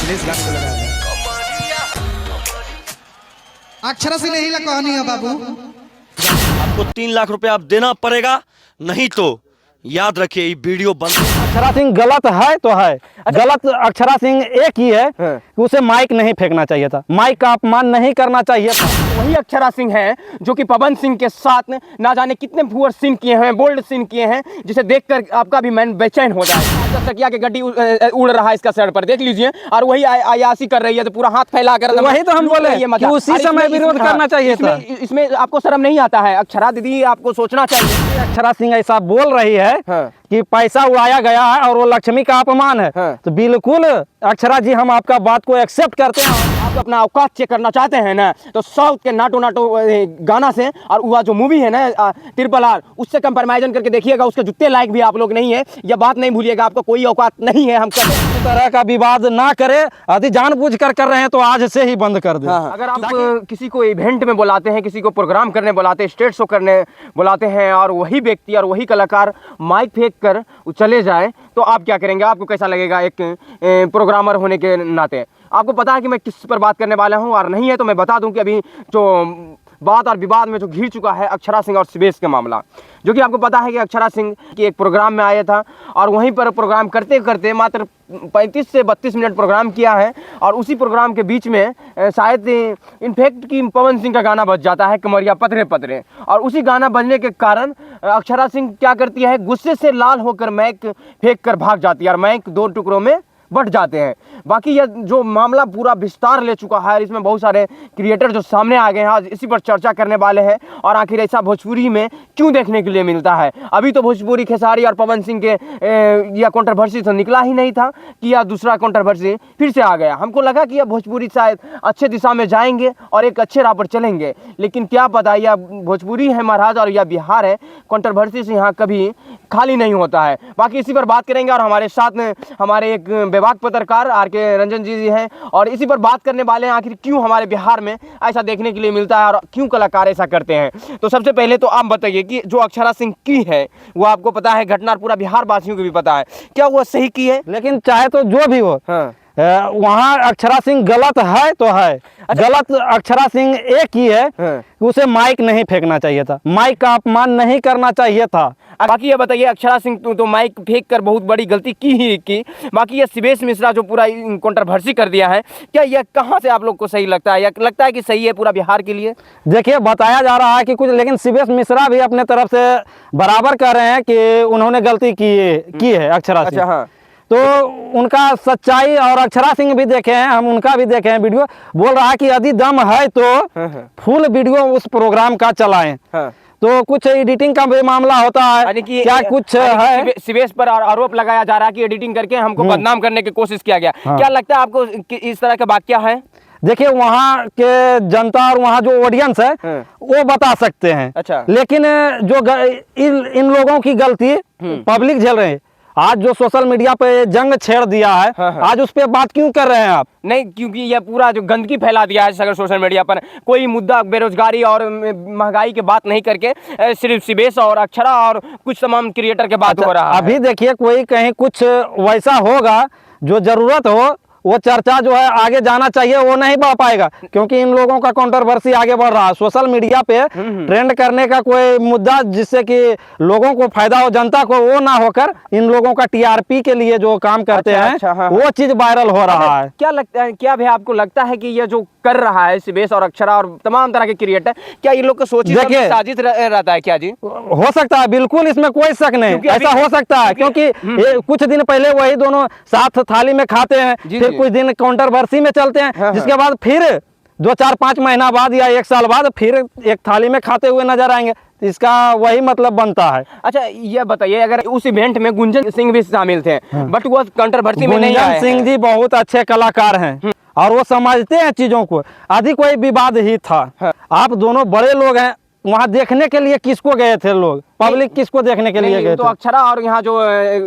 Please गाने को लगा दें। अक्षरा सिंह यही ला कहानी है बाबू। आपको 3 लाख रुपए आप देना पड़ेगा, नहीं तो याद रखिए ये वीडियो बंद। अक्षरा सिंह गलत है तो है, गलत अक्षरा सिंह एक ही है कि उसे माइक नहीं फेंकना चाहिए था, माइक का अपमान नहीं करना चाहिए था। वही अक्षरा सिंह है जो कि पवन सिंह के साथ ना जाने कितने पुअर सीन किए हैं, बोल्ड सीन किए हैं, जिसे देखकर आपका भी मन बेचैन हो जाए। सकिया के गड्डी उड़ रहा है इसका सर पर, देख लीजिए, और वही अयासी कर रही है तो पूरा हाथ फैला कर। वही तो हम बोले कि उसी समय विरोध करना चाहिए था। इसमें आपको शर्म नहीं आता है? अक्षरा दीदी आपको सोचना चाहिए। अक्षरा सिंह ऐसा बोल रही है कि पैसा उड़ाया गया है और वो लक्ष्मी का अपमान है, तो बिल्कुल अक्षरा जी हम आपका बात को एक्सेप्ट करते हैं। आप अपना औकात चेक करना चाहते हैं ना, तो साउथ के नाटो नाटो गाना से और वह जो मूवी है ना ट्रिपल आर, उससे कंप्रोमाइजन करके देखिएगा, उसके जूते लायक भी आप लोग नहीं है। यह बात नहीं भूलिएगा, आपको कोई औकात नहीं है। हम इस तरह का विवाद ना करे, यदि जानबूझ कर रहे हैं तो आज से ही बंद कर दें। अगर आप किसी को इवेंट में बुलाते हैं, किसी को प्रोग्राम करने बुलाते हैं, स्टेज शो करने बुलाते हैं, और वही व्यक्ति और वही कलाकार माइक फेंक कर चले जाए, तो आप क्या करेंगे? आपको कैसा लगेगा एक प्रोग्रामर होने के नाते? आपको पता है कि मैं किस पर बात करने वाला हूं, और नहीं है तो मैं बता दूं कि अभी जो बात और विवाद में जो घिर चुका है अक्षरा सिंह और सिवेश का मामला, जो कि आपको पता है कि अक्षरा सिंह की एक प्रोग्राम में आया था और वहीं पर प्रोग्राम करते करते मात्र 35 से 32 मिनट प्रोग्राम किया है, और उसी प्रोग्राम के बीच में शायद इनफैक्ट कि पवन सिंह का गाना बज जाता है, कमरिया पतरे पतरे, और उसी गाना बजने के कारण अक्षरा सिंह क्या करती है, गुस्से से लाल होकर माइक फेंक कर भाग जाती है और माइक 2 टुकड़ों में बट जाते हैं। बाकी यह जो मामला पूरा विस्तार ले चुका है, इसमें बहुत सारे क्रिएटर जो सामने आ गए हैं, आज इसी पर चर्चा करने वाले हैं। और आखिर ऐसा भोजपुरी में क्यों देखने के लिए मिलता है? अभी तो भोजपुरी खेसारी और पवन सिंह के यह कंट्रोवर्सी तो निकला ही नहीं था कि यह दूसरा कंट्रोवर्सी फिर से आ गया। हमको लगा कि यह भोजपुरी शायद अच्छे दिशा में जाएंगे और एक अच्छे राह पर चलेंगे, लेकिन क्या पता यह भोजपुरी है महाराज और यह बिहार है, कंट्रोवर्सी से यहाँ कभी खाली नहीं होता है। बाकी इसी पर बात करेंगे, और हमारे साथ में हमारे एक विभाग पत्रकार आर के रंजन जी हैं, और इसी पर बात करने वाले हैं आखिर क्यों हमारे बिहार में ऐसा देखने के लिए मिलता है और क्यों कलाकार ऐसा करते हैं। तो सबसे पहले तो आप बताइए कि जो अक्षरा सिंह की है वो आपको पता है, घटना पूरा बिहार वासियों को भी पता है, क्या वो सही की है? लेकिन चाहे तो जो भी हो, वहाँ अक्षरा सिंह गलत है तो है। गलत अक्षरा सिंह एक ही है कि उसे माइक नहीं फेंकना चाहिए था, माइक का अपमान नहीं करना चाहिए था। बाकी ये बताइए, अक्षरा सिंह तो माइक फेंक कर बहुत बड़ी गलती की ही की, बाकी ये सिवेश मिश्रा जो पूरा कंट्रोवर्सी कर दिया है, क्या यह कहाँ से आप लोग को सही लगता है, या लगता है कि सही है पूरा बिहार के लिए? देखिए, बताया जा रहा है कि कुछ, लेकिन सिवेश मिश्रा भी अपने तरफ से बराबर कर रहे हैं कि उन्होंने गलती की है अक्षरा सिंह। अच्छा, हाँ। तो उनका सच्चाई, और अक्षरा सिंह भी देखे हैं, हम उनका भी देखे हैं वीडियो, बोल रहा है कि यदि दम है तो फुल वीडियो उस प्रोग्राम का चलाएं। तो कुछ एडिटिंग का भी मामला होता है, क्या कुछ है? सिवेश पर आरोप लगाया जा रहा है कि एडिटिंग करके हमको बदनाम करने की कोशिश किया गया। क्या लगता है आपको इस तरह का बात क्या है? देखिए, वहाँ के जनता और वहाँ जो ऑडियंस है वो बता सकते हैं। अच्छा। लेकिन जो इन लोगों की गलती पब्लिक झेल रही है। आज जो सोशल मीडिया पे जंग छेड़ दिया है, आज उस पे बात क्यों कर रहे हैं आप? नहीं, क्योंकि यह पूरा जो गंदगी फैला दिया है अगर सोशल मीडिया पर, कोई मुद्दा बेरोजगारी और महंगाई की बात नहीं करके सिर्फ सिवेश और अक्षरा और कुछ तमाम क्रिएटर के बात हो रहा है। अभी देखिए, कोई कहीं कुछ वैसा होगा जो जरूरत हो, वो चर्चा जो है आगे जाना चाहिए, वो नहीं बढ़ पाएगा, क्योंकि इन लोगों का कंट्रोवर्सी आगे बढ़ रहा है। सोशल मीडिया पे ट्रेंड करने का कोई मुद्दा जिससे कि लोगों को फायदा हो, जनता को, वो ना होकर इन लोगों का टीआरपी के लिए जो काम करते हैं वो चीज वायरल हो रहा है। क्या लगता है, क्या भी आपको लगता है कि ये जो कर रहा है सिवेश और अक्षरा और तमाम तरह के क्रिएटर, क्या ये लोग को सोची साजिश रहता है? क्या जी हो सकता है, बिल्कुल, इसमें कोई शक नहीं, ऐसा हो सकता है, क्योंकि कुछ दिन पहले वही दोनों साथ थाली में खाते हैं, फिर कुछ दिन कंट्रोवर्सी में चलते हैं, जिसके बाद फिर 2-4-5 महीना बाद या 1 साल बाद फिर एक थाली में खाते हुए नजर आएंगे। इसका वही मतलब बनता है। अच्छा, ये बताइए, अगर उस इवेंट में गुंजन सिंह भी शामिल थे, बट वो कंट्रोवर्सी में नहीं आए। गुंजन सिंह जी बहुत अच्छे कलाकार हैं और वो समझते हैं चीजों को, आदि कोई विवाद ही था। आप दोनों बड़े लोग हैं, वहाँ देखने के लिए किसको गए थे लोग, पब्लिक किसको देखने के लिए नहीं, गए तो थे? अक्षरा और यहाँ जो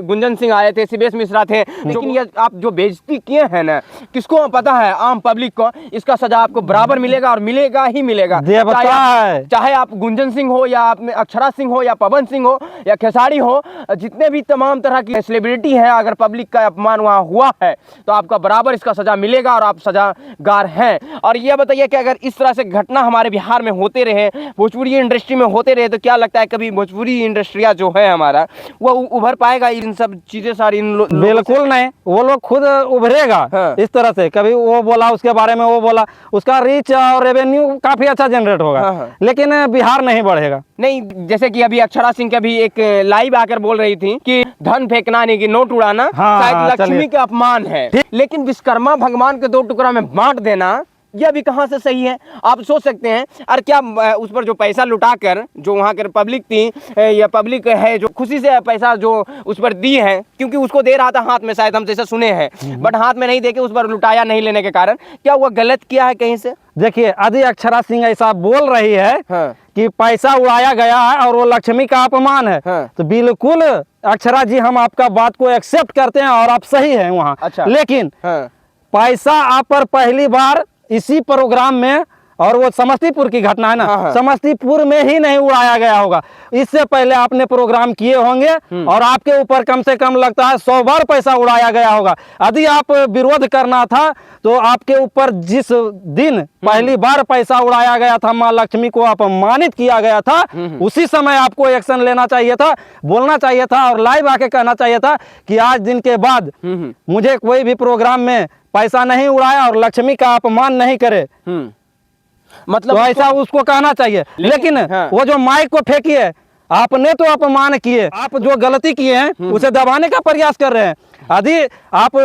गुंजन सिंह आए थे, सीबीएस मिश्रा थे, लेकिन ये आप जो बेइज्जती किए हैं ना, किसको पता है, आम पब्लिक को, इसका सजा आपको बराबर मिलेगा और मिलेगा ही मिलेगा। देवता है। चाहे आप गुंजन सिंह हो या आप में अक्षरा सिंह हो या पवन सिंह हो या खेसारी हो, जितने भी तमाम तरह की सेलिब्रिटी है, अगर पब्लिक का अपमान वहाँ हुआ है तो आपका बराबर इसका सजा मिलेगा और आप सजागार हैं। और ये बताइए कि अगर इस तरह से घटना हमारे बिहार में होते रहे, भोजपुरी इंडस्ट्री में होते रहे, तो क्या लगता है कभी भोजपुरी इंडस्ट्रिया जो है हमारा वो उभर पाएगा इन सब चीजें सारी बिल्कुल नहीं, वो लोग खुद उभरेगा। हाँ। इस तरह से कभी वो बोला उसके बारे में, वो बोला, उसका रीच और रेवेन्यू काफी अच्छा जनरेट होगा। हाँ। लेकिन बिहार नहीं बढ़ेगा। नहीं, जैसे कि अभी अक्षरा सिंह का भी एक लाइव आकर बोल रही थी कि धन फेंकना नहीं कि नोट उड़ाना हाँ, शायद हाँ, लक्ष्मी चलिए। का अपमान है, लेकिन विश्वकर्मा भगवान के 2 टुकड़ा में बांट देना यह भी कहाँ से सही है? आप सोच सकते हैं। और क्या उस पर जो पैसा लुटा कर जो वहाँ के पब्लिक थी या पब्लिक है जो खुशी से पैसा जो उस पर दी है, क्योंकि उसको दे रहा था हाथ में, शायद हम जैसा सुने हैं, बट हाथ में नहीं देके उस पर लुटाया नहीं लेने के कारण, क्या वो गलत किया है कहीं से? देखिए, यदि अक्षरा सिंह ऐसा बोल रही है हाँ। कि पैसा उड़ाया गया है और वो लक्ष्मी का अपमान है, हाँ। तो बिल्कुल अक्षरा जी, हम आपका बात को एक्सेप्ट करते हैं और आप सही हैं वहाँ। अच्छा। लेकिन हाँ। पैसा आप पर पहली बार इसी प्रोग्राम में, और वो समस्तीपुर की घटना है ना, हाँ। समस्तीपुर में ही नहीं उड़ाया गया होगा, इससे पहले आपने प्रोग्राम किए होंगे और आपके ऊपर कम से कम लगता है 100 बार पैसा उड़ाया गया होगा। यदि आप विरोध करना था तो आपके ऊपर जिस दिन पहली बार पैसा उड़ाया गया था, माँ लक्ष्मी को अपमानित किया गया था, उसी समय आपको एक्शन लेना चाहिए था, बोलना चाहिए था और लाइव आके कहना चाहिए था कि आज दिन के बाद मुझे कोई भी प्रोग्राम में पैसा नहीं उड़ाया और लक्ष्मी का अपमान नहीं करे। मतलब तो ऐसा उसको कहना चाहिए। लेकिन हाँ। वो जो माइक को फेंकिए, आपने तो अपमान किए, आप जो गलती किए हैं उसे दबाने का प्रयास कर रहे हैं। यदि आप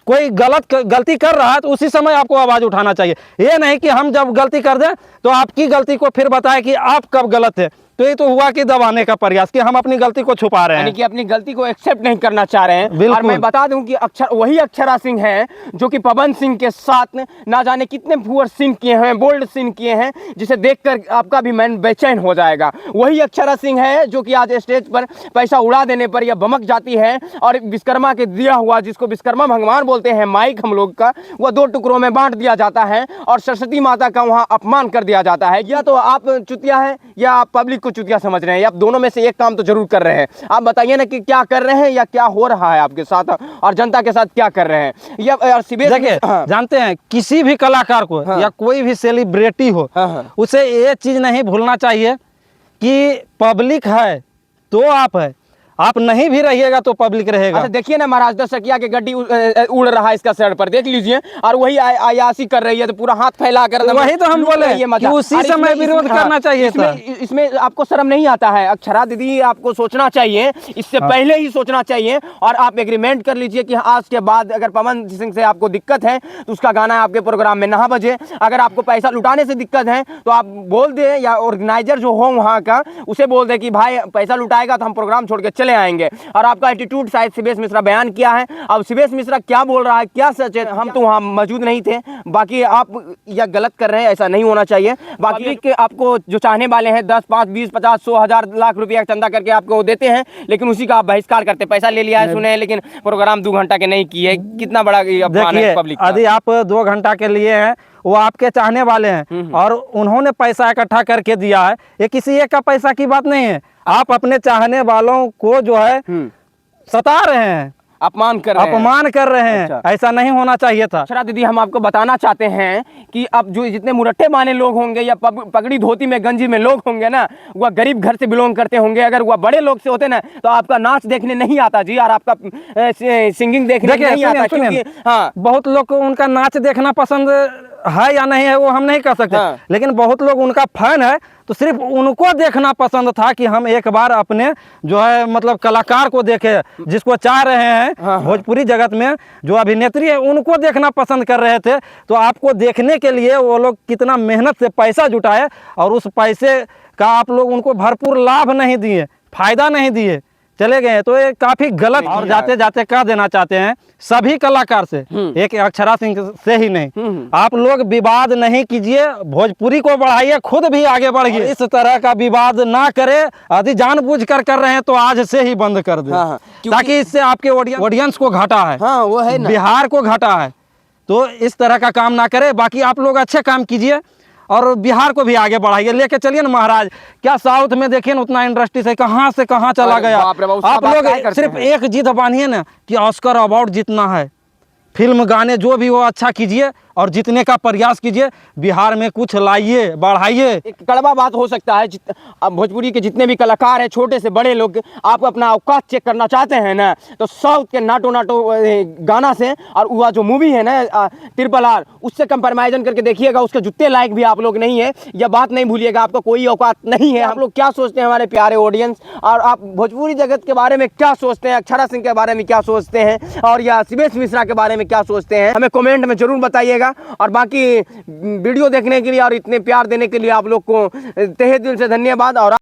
कोई गलती कर रहा है तो उसी समय आपको आवाज उठाना चाहिए। ये नहीं कि हम जब गलती कर दें तो आपकी गलती को फिर बताएं कि आप कब गलत है। तो ये तो हुआ कि दबाने का प्रयास, कि हम अपनी गलती को छुपा रहे यानी हैं, कि अपनी गलती को एक्सेप्ट नहीं करना चाह रहे हैं। बिल्कुल। और मैं बता दूं कि वही अक्षरा सिंह है जो कि पवन सिंह के साथ ना जाने कितने पुअर सीन किए हैं, बोल्ड सीन किए हैं, जिसे देखकर आपका भी मन बेचैन हो जाएगा। वही अक्षरा सिंह है जो कि आज स्टेज पर पैसा उड़ा देने पर यह बमक जाती है और विश्वकर्मा के दिया हुआ, जिसको विश्वकर्मा भगवान बोलते हैं, माइक हम लोग का, वह 2 टुकड़ों में बांट दिया जाता है और सरस्वती माता का वहाँ अपमान कर दिया जाता है। या तो आप चुतिया है या आप पब्लिक को चुतिया समझ रहे हैं, या आप दोनों में से एक काम तो जरूर कर रहे हैं। आप बताइए ना कि क्या कर रहे हैं या क्या हो रहा है आपके साथ और जनता के साथ क्या कर रहे हैं। या देखिए, हाँ। जानते हैं, किसी भी कलाकार को हाँ। या कोई भी सेलिब्रिटी हो, हाँ। उसे ये चीज नहीं भूलना चाहिए कि पब्लिक है तो आप है, आप नहीं भी रहिएगा तो पब्लिक रहेगा। अच्छा, देखिए ना महाराज, 10 चकिया के गड्डी उड़ रहा है इसका सर पर, देख लीजिए, और वही आयासी कर रही है, तो पूरा हाथ फैला कर वही तो हम बोले कि उसी समय विरोध करना चाहिए था। इसमें आपको शर्म नहीं आता है? अक्षरा दीदी, आपको सोचना चाहिए, इससे पहले ही सोचना चाहिए और आप एग्रीमेंट कर लीजिए कि आज के बाद अगर पवन सिंह से आपको दिक्कत है तो उसका गाना आपके प्रोग्राम में ना बजे। अगर आपको पैसा लुटाने से दिक्कत है तो आप बोल दे, या ऑर्गेनाइजर जो हो वहाँ का उसे बोल दे कि भाई पैसा लुटाएगा तो हम प्रोग्राम छोड़ के चले आएंगे। और आपका एटीट्यूड शायद सीबीएस मिश्रा बयान किया है। अब सीबीएस मिश्रा क्या बोल रहा है, क्या सच है, हम तो वहाँ मौजूद नहीं थे। बाकी आप या गलत कर रहे हैं, ऐसा नहीं होना चाहिए। बाकी के आपको जो चाहने वाले हैं 10, 5, 20, 50, 100, 1000 लाख रुपया चंदा करके आपको देते हैं, लेकिन उसी का आप बहिष्कार करते। पैसा ले लिया है, सुने, लेकिन प्रोग्राम 2 घंटा के नहीं किए। कितना बड़ा अपमान है पब्लिक का। यदि आप 2 घंटा के लिए हैं, वो आपके चाहने वाले हैं और उन्होंने पैसा इकट्ठा करके दिया है, ये किसी एक का पैसा की बात नहीं है। आप अपने चाहने वालों को जो है सता रहे हैं, अपमान कर रहे हैं। अच्छा। ऐसा नहीं होना चाहिए था। अक्षरा दीदी, हम आपको बताना चाहते हैं कि अब जो जितने मुरट्टे माने लोग होंगे या पगड़ी धोती में गंजी में लोग होंगे ना, वह गरीब घर से बिलोंग करते होंगे। अगर वह बड़े लोग से होते ना तो आपका नाच देखने नहीं आता जी, और आपका सिंगिंग देखने नहीं आता। क्योंकि हाँ, बहुत लोग को उनका नाच देखना पसंद है या नहीं है वो हम नहीं कह सकते। हाँ। लेकिन बहुत लोग उनका फैन है, तो सिर्फ उनको देखना पसंद था कि हम एक बार अपने जो है मतलब कलाकार को देखे, जिसको चाह रहे हैं। हाँ। भोजपुरी जगत में जो अभिनेत्री है उनको देखना पसंद कर रहे थे। तो आपको देखने के लिए वो लोग कितना मेहनत से पैसा जुटाए और उस पैसे का आप लोग उनको भरपूर लाभ नहीं दिए, फायदा नहीं दिए। चले गए हैं, तो ये काफी गलत। और जाते जाते कह देना चाहते हैं सभी कलाकार से, एक अक्षरा सिंह से ही नहीं, आप लोग विवाद नहीं कीजिए, भोजपुरी को बढ़ाइए, खुद भी आगे बढ़िए। इस तरह का विवाद ना करे, यदि जानबूझकर कर रहे हैं तो आज से ही बंद कर दे, हाँ, ताकि इससे आपके ऑडियंस को घाटा है, हाँ वो है ना, बिहार को घाटा है। तो इस तरह का काम ना करे। बाकी आप लोग अच्छे काम कीजिए और बिहार को भी आगे बढ़ाइए, लेके चलिए ना महाराज। क्या साउथ में देखिए ना, उतना इंडस्ट्री से कहाँ चला अरे गया। बाप रे बाप, उसका आप बात लोग क्या करते सिर्फ हैं? एक जिद बांधिए ना कि ऑस्कर अवार्ड जीतना है, फिल्म गाने जो भी वो अच्छा कीजिए और जीतने का प्रयास कीजिए, बिहार में कुछ लाइए, बढ़ाइए। एक कड़वा बात हो सकता है, अब भोजपुरी के जितने भी कलाकार हैं, छोटे से बड़े लोग, आप अपना औकात चेक करना चाहते हैं ना, तो साउथ के नाटो गाना से और वह जो मूवी है ना RRR, उससे कंप्रोमाइजन करके देखिएगा, उसके जुत्ते लायक भी आप लोग नहीं है। यह बात नहीं भूलिएगा, आपको कोई औकात नहीं है। आप लोग क्या सोचते हैं हमारे प्यारे ऑडियंस, और आप भोजपुरी जगत के बारे में क्या सोचते हैं, अक्षरा सिंह के बारे में क्या सोचते हैं, और या शिवेश मिश्रा के बारे में क्या सोचते हैं, हमें कमेंट में जरूर बताइएगा। और बाकी वीडियो देखने के लिए और इतने प्यार देने के लिए आप लोग को तहे दिल से धन्यवाद। और